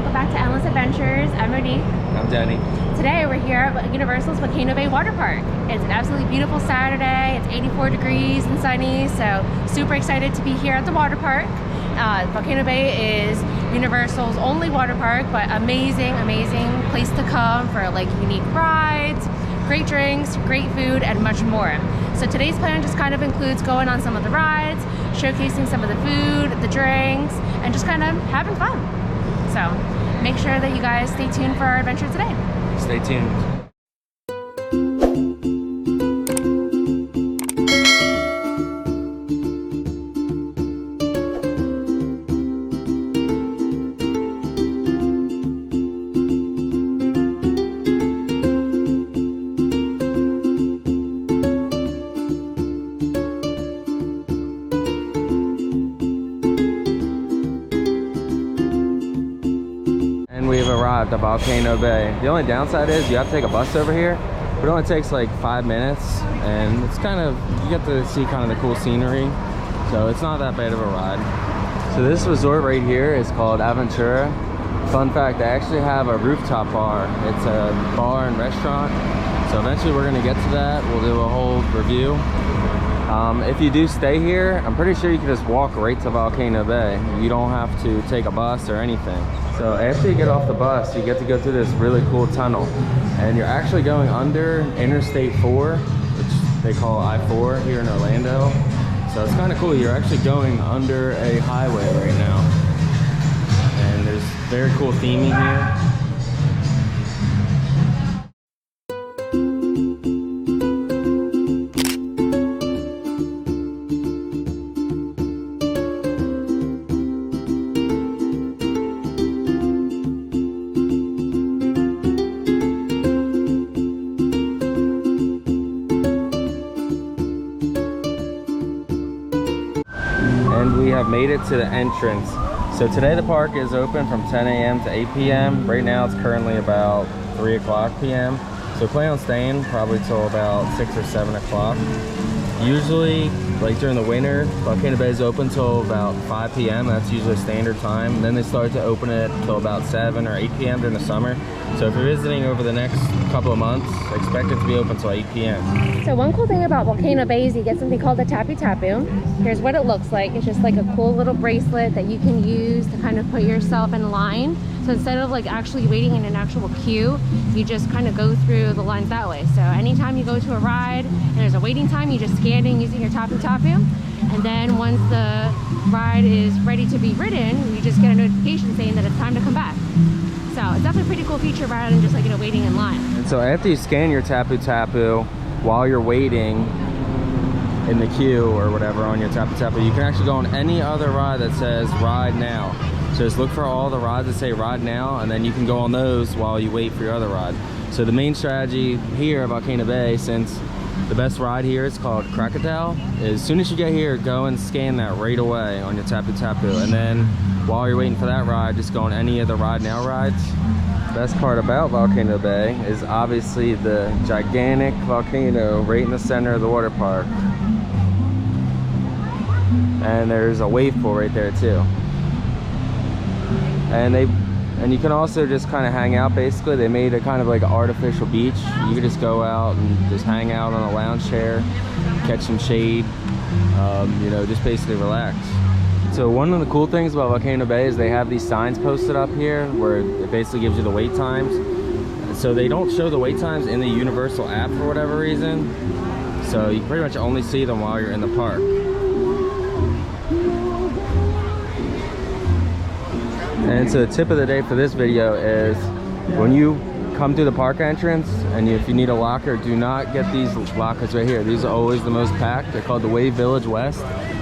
welcome back to Endless Adventures. I'm Monique. I'm Danny. Today we're here at Universal's Volcano Bay water park. It's an absolutely beautiful Saturday. It's 84 degrees and sunny, so super excited to be here at the water park. Volcano Bay is Universal's only water park, but amazing place to come for like unique rides, great drinks, great food, and much more. So today's plan just kind of includes going on some of the rides, showcasing some of the food, the drinks, and just kind of having fun. So make sure that you guys stay tuned for our adventure today. Stay tuned. We've arrived at Volcano Bay. The only downside is you have to take a bus over here, but it only takes like 5 minutes, and it's kind of, you get to see kind of the cool scenery, so it's not that bad of a ride. So this resort right here is called Aventura. Fun fact, they actually have a rooftop bar. It's a bar and restaurant, so eventually we're going to get to that. We'll do a whole review. If you do stay here, I'm pretty sure you can just walk right to Volcano Bay. You don't have to take a bus or anything. So after you get off the bus, you get to go through this really cool tunnel. And you're actually going under Interstate 4, which they call I-4 here in Orlando. So it's kind of cool. You're actually going under a highway right now. And there's very cool theming here. And we have made it to the entrance. So today the park is open from 10 a.m. to 8 p.m. Right now it's currently about 3 o'clock p.m. So plan on staying probably till about 6 or 7 o'clock. Usually, like during the winter, Volcano Bay is open till about 5 p.m. That's usually standard time. And then they start to open it till about 7 or 8 p.m. during the summer. So if you're visiting over the next couple of months, expect it to be open till 8 p.m. So one cool thing about Volcano Bay is you get something called a tapu tapu. Here's what it looks like. It's just like a cool little bracelet that you can use to kind of put yourself in line. So instead of like actually waiting in an actual queue, you just kind of go through the lines that way. So anytime you go to a ride and there's a waiting time, you just scan in using your tapu tapu. And then once the ride is ready to be ridden, you just get a notification saying that it's time to come back. So it's definitely a pretty cool feature rather than just like, you know, waiting in line. And so after you scan your tapu tapu, while you're waiting in the queue or whatever on your tapu tapu, you can actually go on any other ride that says ride now. So just look for all the rides that say ride now, and then you can go on those while you wait for your other ride. So the main strategy here at Volcano Bay, since the best ride here is called Krakatau, is as soon as you get here, go and scan that right away on your tapu tapu, and then while you're waiting for that ride, just go on any of the ride now rides. The best part about Volcano Bay is obviously the gigantic volcano right in the center of the water park. And there's a wave pool right there too. And you can also just kind of hang out. Basically, they made a kind of like an artificial beach. You can just go out and just hang out on a lounge chair, catch some shade, you know, just basically relax. So one of the cool things about Volcano Bay is they have these signs posted up here where it basically gives you the wait times. So they don't show the wait times in the Universal app for whatever reason. So you pretty much only see them while you're in the park. And so the tip of the day for this video is when you come through the park entrance and if you need a locker, do not get these lockers right here. These are always the most packed. They're called the Wave Village West.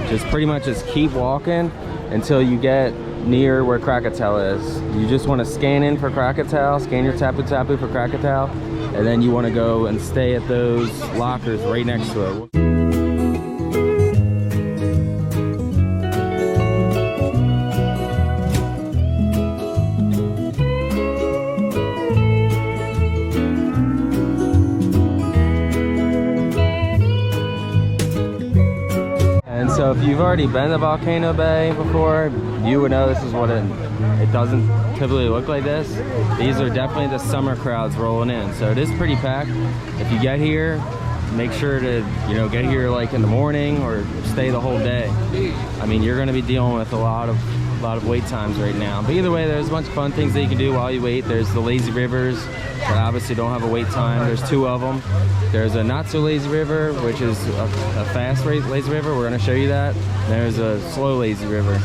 Just pretty much just keep walking until you get near where Krakatau is. You just want to scan in for Krakatau, scan your tapu tapu for Krakatau, and then you want to go and stay at those lockers right next to it. So if you've already been to Volcano Bay before, you would know this is what it doesn't typically look like this. These are definitely the summer crowds rolling in. So it is pretty packed. If you get here, make sure to, you know, get here like in the morning or stay the whole day. I mean, you're gonna be dealing with a lot of wait times right now. But either way, there's a bunch of fun things that you can do while you wait. There's the lazy rivers that obviously don't have a wait time. There's 2 of them. There's a not so lazy river, which is a fast lazy river. We're gonna show you that. There's a slow lazy river.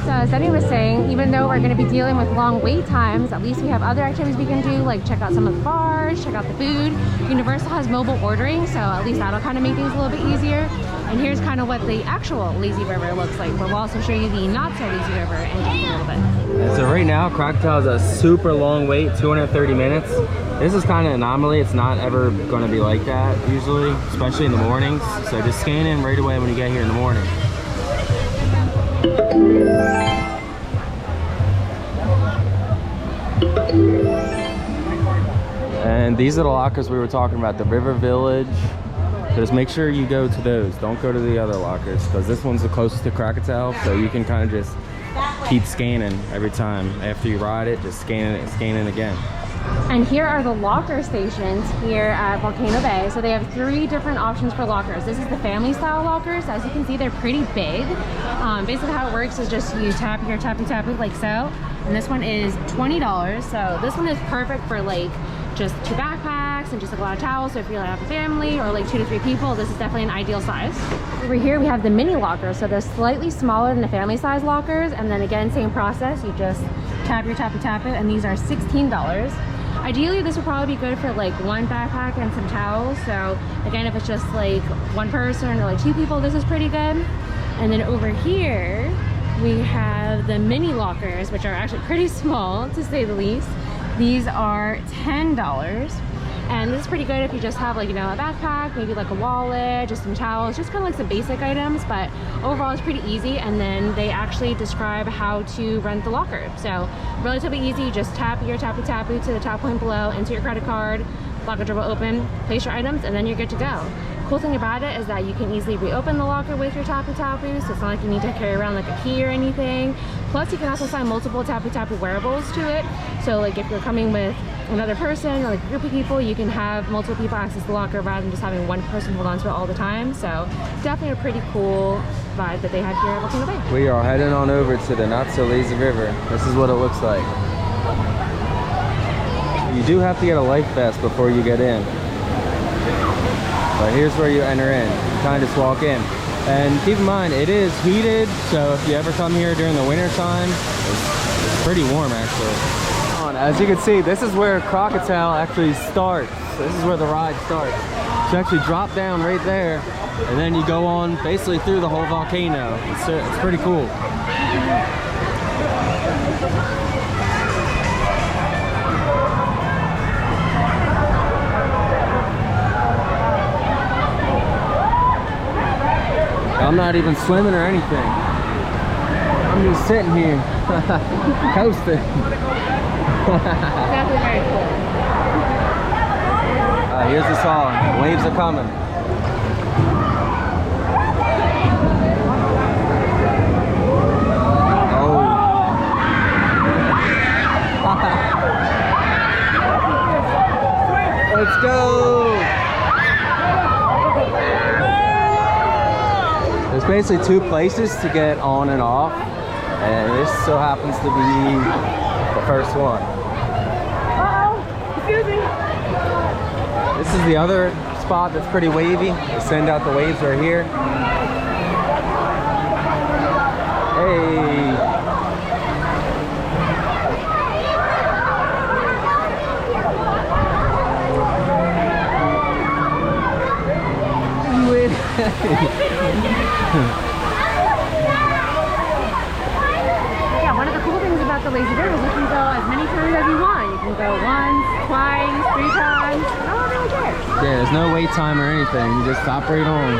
So as Eddie was saying, even though we're going to be dealing with long wait times, at least we have other activities we can do, like check out some of the bars, check out the food. Universal has mobile ordering, so at least that'll kind of make things a little bit easier. And here's kind of what the actual lazy river looks like, but we'll also show you the not so lazy river in just a little bit. And so right now, Krakatau is a super long wait, 230 minutes. This is kind of an anomaly. It's not ever going to be like that usually, especially in the mornings. So just scan in right away when you get here in the morning. And these are the lockers we were talking about, the River Village. So just make sure you go to those. Don't go to the other lockers, because this one's the closest to Krakatau, so you can kind of just keep scanning every time. After you ride it, just scan it again. And here are the locker stations here at Volcano Bay. So they have 3 different options for lockers. This is the family style lockers. As you can see, they're pretty big. Basically how it works is just you tap your tappy like so. And this one is $20. So this one is perfect for like just 2 backpacks and just like a lot of towels. So if you have a family or like 2 to 3 people, this is definitely an ideal size. Over here we have the mini lockers. So they're slightly smaller than the family size lockers. And then again, same process. You just tap your tappy and these are $16. Ideally, this would probably be good for like 1 backpack and some towels. So again, if it's just like 1 person or like 2 people, this is pretty good. And then over here, we have the mini lockers, which are actually pretty small to say the least. These are $10. And this is pretty good if you just have like, you know, a backpack, maybe like a wallet, just some towels, just kind of like some basic items, but overall it's pretty easy. And then they actually describe how to rent the locker. So relatively easy, you just tap your tappy to the top point below, enter your credit card, locker door will open, place your items, and then you're good to go. Cool thing about it is that you can easily reopen the locker with your tappy, so it's not like you need to carry around like a key or anything. Plus you can also assign multiple tappy wearables to it. So like if you're coming with another person or like a group of people, you can have multiple people access the locker rather than just having 1 person hold on to it all the time. So definitely a pretty cool vibe that they have here at Volcano Bay. We are heading on over to the not so lazy river. This is what it looks like. You do have to get a life vest before you get in. But here's where you enter in. You kind of just walk in. And keep in mind, it is heated, so if you ever come here during the winter time, it's pretty warm actually. As you can see, this is where Krakatau actually starts. This is where the ride starts. You actually drop down right there, and then you go on basically through the whole volcano. It's pretty cool. I'm not even swimming or anything. I'm just sitting here, coasting. Definitely very cool. Here's the song. Waves are coming. Oh. Let's go. There's basically 2 places to get on and off, and this so happens to be the first one. Excuse me. This is the other spot that's pretty wavy. They send out the waves right here. Hey! Yeah, one of the cool things about the lazy river is you can go as many times as you want. You can go once, twice, 3 times. No one really cares. Yeah, there's no wait time or anything. You just hop right on.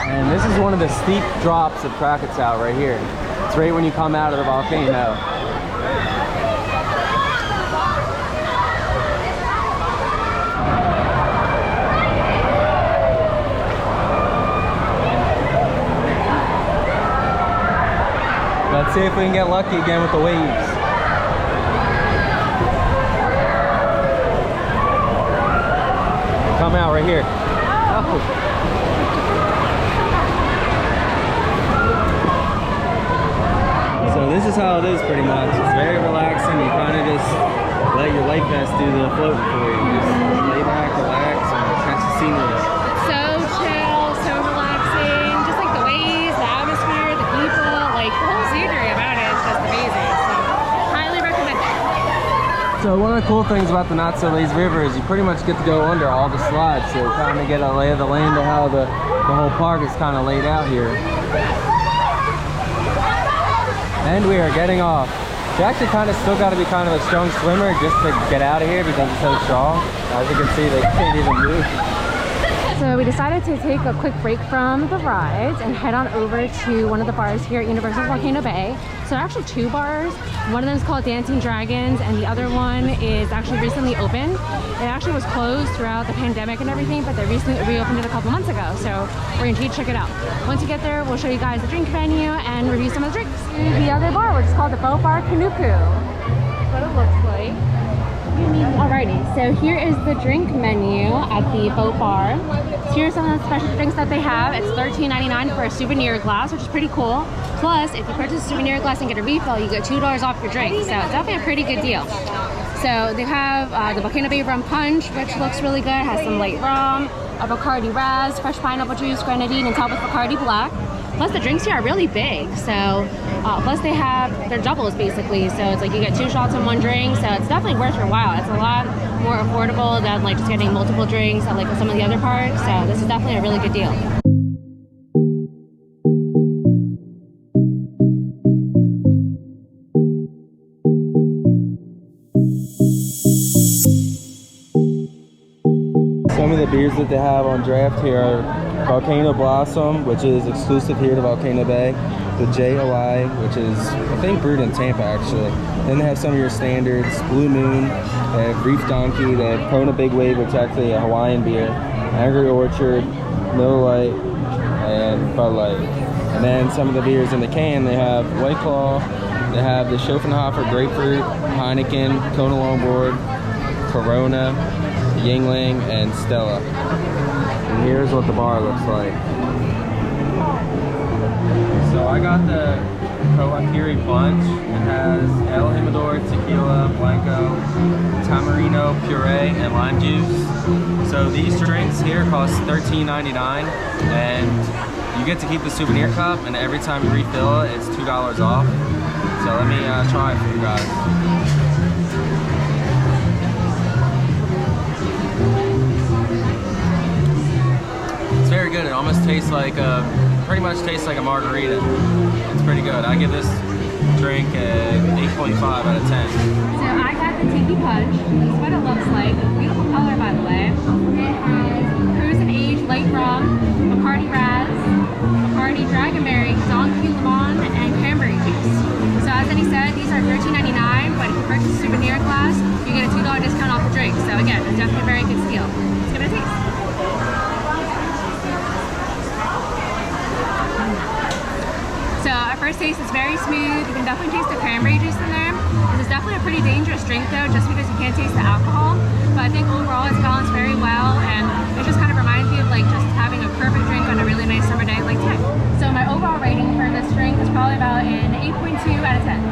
And this is one of the steep drops of Krakatau right here. It's right when you come out of the volcano. Let's see if we can get lucky again with the waves. Come out right here. Oh. So this is how it is pretty much. It's very relaxing. You kind of just let your life vest do the floating for you. Just lay back, relax, and catch the scenery. So chill, so relaxing. Just like the waves, the atmosphere, the people, like the whole scenery about it is just amazing. So highly recommend it. So one of the cool things about the Not So Lazy River is you pretty much get to go under all the slides, so kind of get a lay of the land of how the whole park is kind of laid out here. And we are getting off. You actually kind of still got to be kind of a strong swimmer just to get out of here because it's so strong. As you can see, they can't even move. So we decided to take a quick break from the rides and head on over to one of the bars here at Universal Volcano Bay. So there are actually two bars. One of them is called Dancing Dragons and the other one is actually recently opened. It actually was closed throughout the pandemic and everything, but they recently reopened it a couple months ago. So we're going to check it out. Once you get there, we'll show you guys the drink menu and review some of the drinks. The other bar, which is called the Boat Bar Kunuku. That's what it looks like. Alrighty, so here is the drink menu at the Boat Bar. So here are some of the special drinks that they have. It's $13.99 for a souvenir glass, which is pretty cool. Plus, if you purchase a souvenir glass and get a refill, you get $2 off your drink. So it's definitely a pretty good deal. So they have the Volcano Bay rum punch, which looks really good. It has some light rum, a Bacardi Raz, fresh pineapple juice, grenadine, and top with Bacardi Black. Plus the drinks here are really big, so plus they're doubles basically, so it's like you get 2 shots in 1 drink, so it's definitely worth your while. It's a lot more affordable than like just getting multiple drinks at like some of the other parks, so this is definitely a really good deal. Some of the beers that they have on draft here are Volcano Blossom, which is exclusive here to Volcano Bay. The JOI, which is, I think, brewed in Tampa, actually. Then they have some of your standards, Blue Moon, they have Reef Donkey, they have Kona Big Wave, which is actually a Hawaiian beer, Angry Orchard, Miller Lite, and Bud Light. And then some of the beers in the can, they have White Claw, they have the Schopenhauer Grapefruit, Heineken, Kona Longboard, Corona, Yingling, and Stella. And here's what the bar looks like. So I got the Coakiri Punch. It has El Jimador, Tequila, Blanco, Tamarino Puree, and lime juice. So these drinks here cost $13.99, and you get to keep the souvenir cup, and every time you refill it, it's $2 off. So let me try it for you guys. Very good. It almost tastes like pretty much tastes like a margarita. It's pretty good. I give this drink an 8.5 out of 10. So I got the Tiki Punch. This is what it looks like. Beautiful color, by the way. It has Cruise and Age Light Rum, Bacardi Raz, Bacardi Dragonberry, Donkey Lemon, and Cranberry Juice. So as Eddie said, these are $13.99, but if you purchase a souvenir glass, you get a $2 discount off the drink. So again, it's definitely a very good steal. It's gonna taste. So at first taste, it's very smooth. You can definitely taste the cranberry juice in there. This is definitely a pretty dangerous drink though, just because you can't taste the alcohol. But I think overall it's balanced very well, and it just kind of reminds me of like just having a perfect drink on a really nice summer day like today. So my overall rating for this drink is probably about an 8.2 out of 10.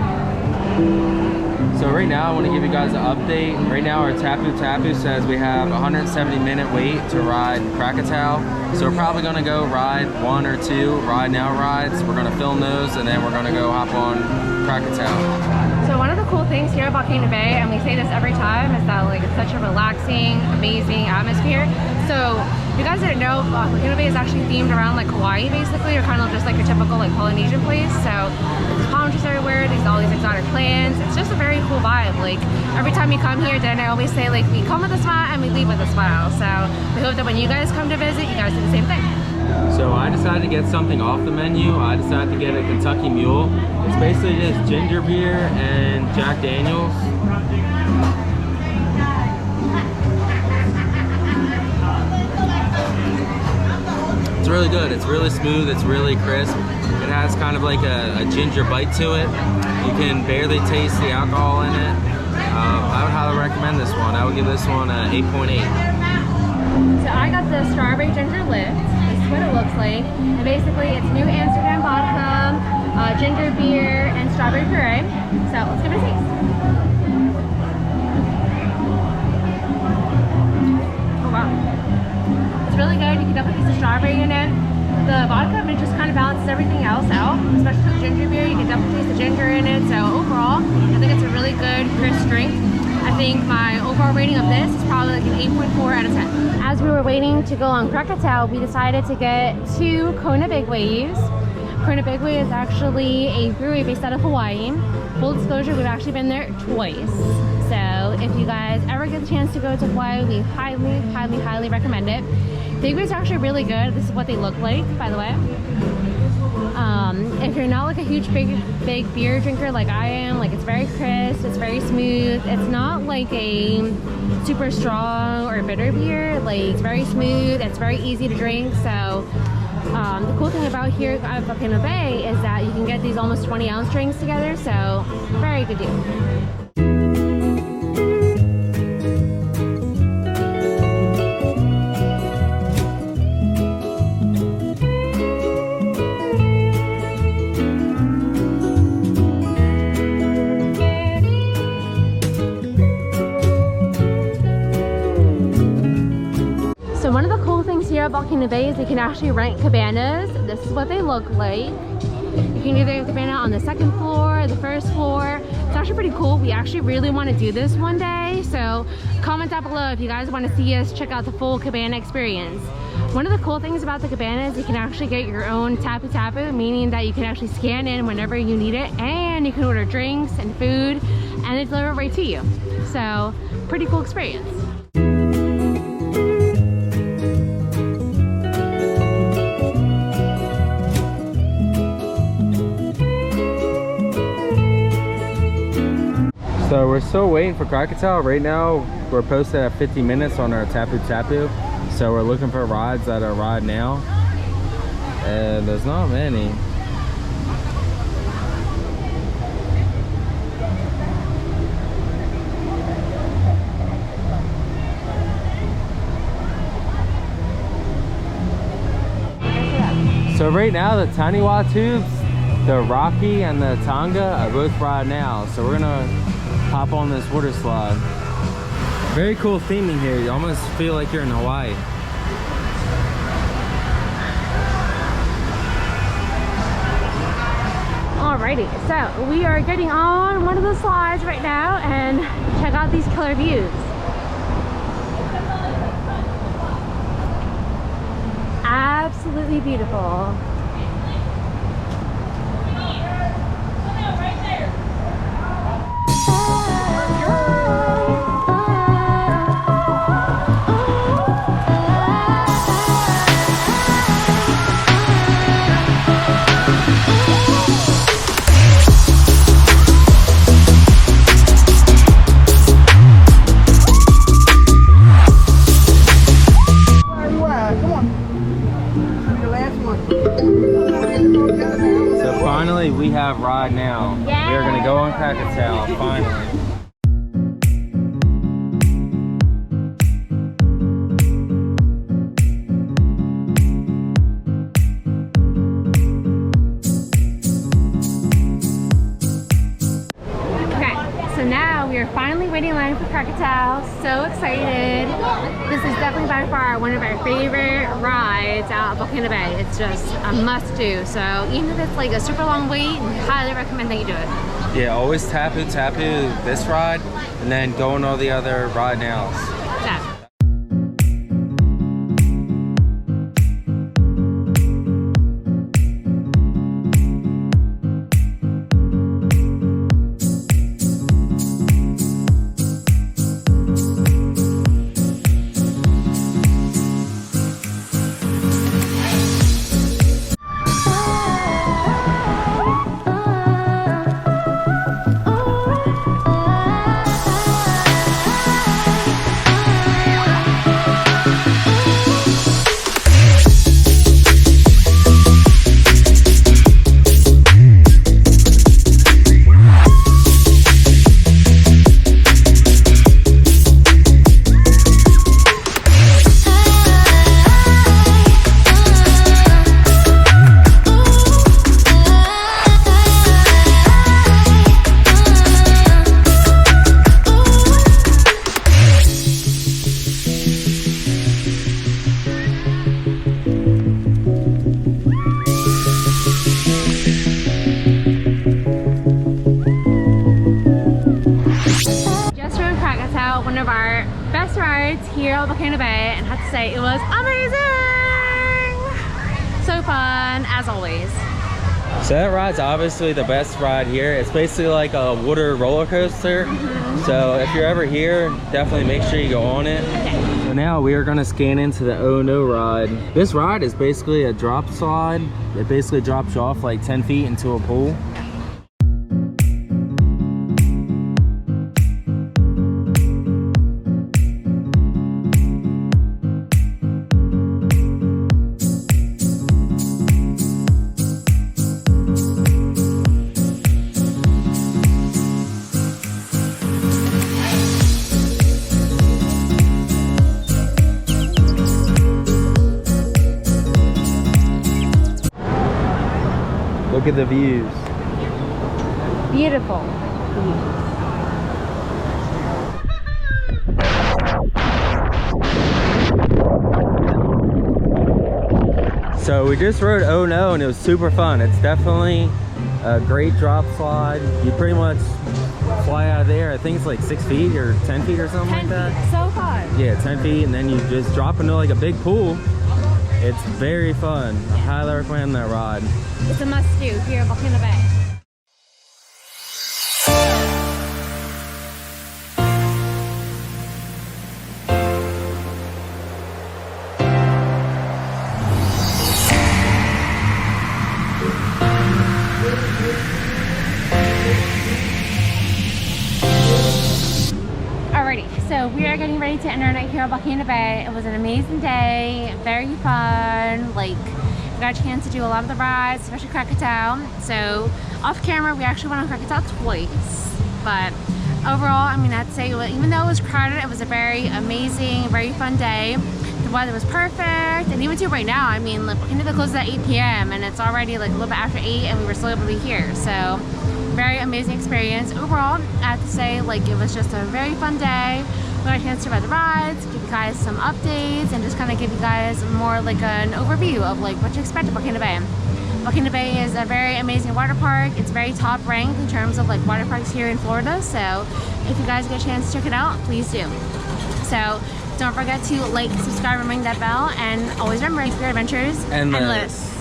So right now I want to give you guys an update. Right now our Tapu Tapu says we have a 170-minute wait to ride Krakatau. So we're probably going to go ride 1 or 2 ride now rides. We're going to film those and then we're going to go hop on Krakatau. So one of the cool things here at Volcano Bay, and we say this every time, is that like it's such a relaxing, amazing atmosphere. So if you guys didn't know, Volcano Bay is actually themed around like Hawaii basically, or kind of just like a typical like Polynesian place. So there's palm trees everywhere, there's all these exotic plants. It's just a very cool vibe. Like every time you come here, then I always say like we come with a smile and we leave with a smile. So we hope that when you guys come to visit, you guys do the same thing. So I decided to get something off the menu. I decided to get a Kentucky Mule. It's basically just ginger beer and Jack Daniels. It's really good. It's really smooth, it's really crisp. It has kind of like a ginger bite to it. You can barely taste the alcohol in it. I would highly recommend this one. I would give this one an 8.8. So I got the strawberry ginger lift. This is what it looks like. And basically it's New Amsterdam vodka, ginger beer, and strawberry puree. So let's give it a taste. Oh wow. It's really good. You can definitely taste the strawberry in it. The vodka, it just kind of balances everything else out, especially with the ginger beer. You can definitely taste the ginger in it. So overall, I think it's a really good, crisp drink. I think my overall rating of this is probably like an 8.4 out of 10. As we were waiting to go on Krakatau, we decided to get 2 Kona Big Waves. Kona Big Wave is actually a brewery based out of Hawaii. Full disclosure, we've actually been there twice. So if you guys ever get a chance to go to Hawaii, we highly, highly, highly recommend it. Big Waves are actually really good. This is what they look like, by the way. If you're not like a huge big beer drinker like I am, like it's very crisp, it's very smooth. It's not like a super strong or bitter beer. Like it's very smooth, it's very easy to drink. So the cool thing about here at Volcano Bay is that you can get these almost 20-ounce drinks together. So very good deal. One of the cool things here at Volcano Bay is you can actually rent cabanas. This is what they look like. You can either get a cabana on the 2nd floor, the 1st floor. It's actually pretty cool. We actually really want to do this one day. So comment down below if you guys want to see us check out the full cabana experience. One of the cool things about the cabana is you can actually get your own tapu, meaning that you can actually scan in whenever you need it, and you can order drinks and food and they deliver right to you. So pretty cool experience. So we're still waiting for Krakatau. Right now, we're posted at 50 minutes on our tapu. So we're looking for rides that are ride now. And there's not many. So right now, the TeAwa tubes, the Rocky and the Tonga are both ride now. So we're gonna hop on this water slide. Very cool theming here. You almost feel like you're in Hawaii. Alrighty, so we are getting on one of the slides right now and check out these killer views. Absolutely beautiful. We have ride now. Yeah. We are going to go on Krakatau finally. Okay, so now we are finally waiting in line for Krakatau. So excited. This is definitely by far one of our favorite rides out at Volcano Bay. It's just a must do. So even if it's like a super long wait, I highly recommend that you do it. Yeah, always tapu this ride and then go on all the other ride nows. Yeah. say it was amazing. So fun, as always. So that ride's obviously the best ride here. It's basically like a water roller coaster. So if you're ever here, definitely make sure you go on it. Okay. So now we are gonna scan into the Oh No ride. This ride is basically a drop slide. It basically drops you off like 10 feet into a pool. Look at the views. Beautiful. So we just rode Oh No and it was super fun. It's definitely a great drop slide. You pretty much fly out of there. I think it's like 6 feet or 10 feet or something like that. So fun. Yeah, 10 feet, and then you just drop into like a big pool. It's very fun. I highly recommend that ride. It's a must-do here at Volcano Bay. Alrighty, so we are getting ready to end our night here at Volcano Bay. It was an amazing day, very fun. Like, we got a chance to do a lot of the rides, especially Krakatau. So, off camera, we actually went on Krakatau twice. But overall, I mean, I'd say even though it was crowded, it was a very amazing, very fun day. The weather was perfect, and even to right now, I mean, like, Volcano Bay closes at 8 p.m. and it's already like a little bit after 8, and we were still able to be here. So, very amazing experience. Overall, I have to say, like, it was just a very fun day. We got a chance to ride the rides, give you guys some updates, and just kind of give you guys more like an overview of like what to expect at Volcano Bay. Volcano Bay is a very amazing water park. It's very top ranked in terms of like water parks here in Florida. So if you guys get a chance to check it out, please do. So don't forget to like, subscribe, and ring that bell, and always remember, keep your adventures endless.